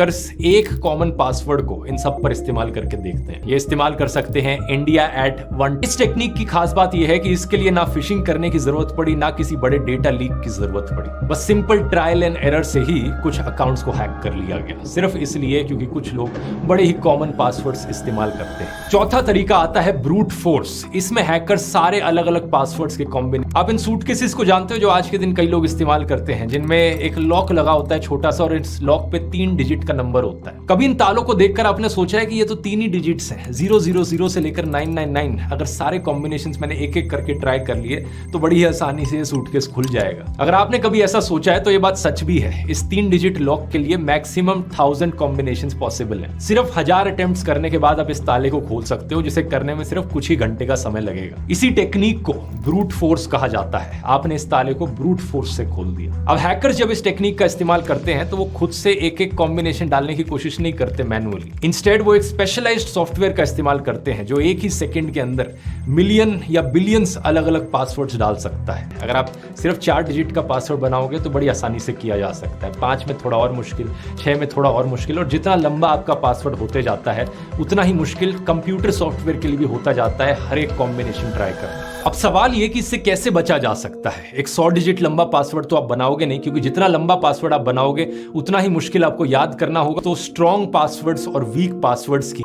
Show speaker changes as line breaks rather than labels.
एक common password को इन सब पर इस्तेमाल करके देखते हैं। ये इस्तेमाल कर सकते हैं India@1। इस टेक्निक की खास बात यह है कि इसके लिए ना फिशिंग करने की जरूरत पड़ी, ना किसी बड़े डेटा लीक की जरूरत पड़ी। बस सिंपल ट्रायल एंड एरर से ही कुछ अकाउंट्स को हैक कर लिया गया, सिर्फ इसलिए क्योंकि कुछ लोग बड़े ही कॉमन पासवर्ड्स इस्तेमाल करते हैं। चौथा तरीका आता है ब्रूट फोर्स। इसमें हैकर सारे अलग अलग पासवर्ड्स के कॉम्बिनेशन। आप इन सूटकेसेस को जानते हो जो आज के दिन कई लोग इस्तेमाल करते हैं, जिनमें एक लॉक लगा होता है छोटा सा, और इस लॉक पे 3 डिजिट का नंबर होता है। कभी इन तालों को देखकर आपने सोचा है कि ये तो 3 ही डिजिट्स हैं, 000 से लेकर 999। अगर सारे कॉम्बिनेशंस मैंने एक एक करके ट्राई कर लिए तो बड़ी ही आसानी से ये सूटकेस खुल जाएगा। अगर आपने कभी ऐसा सोचा है तो ये बात सच भी है। इस 3 डिजिट लॉक के लिए मैक्सिमम 1000 कॉम्बिनेशंस पॉसिबल है। सिर्फ 1000 अटेम्प्ट्स करने के बाद आप इस ताले को खोल सकते हो, जिसे करने में सिर्फ कुछ ही घंटे का समय लगेगा। इसी टेक्निक को ब्रूट फोर्स कहा जाता है। आपने इस ताले को ब्रूट फोर्स से खोल दिया। अब हैकर्स जब इस टेक्निक का इस्तेमाल करते हैं तो वो खुद से एक एक कॉम्बिनेशन डालने की कोशिश नहीं करते मैन्युअली। इंस्टेड वो एक स्पेशलाइज्ड सॉफ्टवेयर का इस्तेमाल करते हैं जो एक ही सेकंड के अंदर मिलियन या बिलियंस अलग अलग पासवर्ड्स डाल सकता है। अगर आप सिर्फ 4 डिजिट का पासवर्ड बनाओगे तो बड़ी आसानी से किया जा सकता है। 5 में थोड़ा और मुश्किल, 6 में थोड़ा और मुश्किल, और जितना लंबा आपका पासवर्ड होते जाता है उतना ही मुश्किल कंप्यूटर सॉफ्टवेयर के लिए भी होता जाता है हर एक कॉम्बिनेशन ट्राई करना। अब सवाल ये कि इससे कैसे बचा जा सकता है। एक 100 डिजिट लंबा पासवर्ड तो आप बनाओगे नहीं, क्योंकि जितना लंबा पासवर्ड आप बनाओगे उतना ही मुश्किल आपको याद करना होगा। तो स्ट्रॉन्ग पासवर्ड्स और वीक पासवर्ड्स की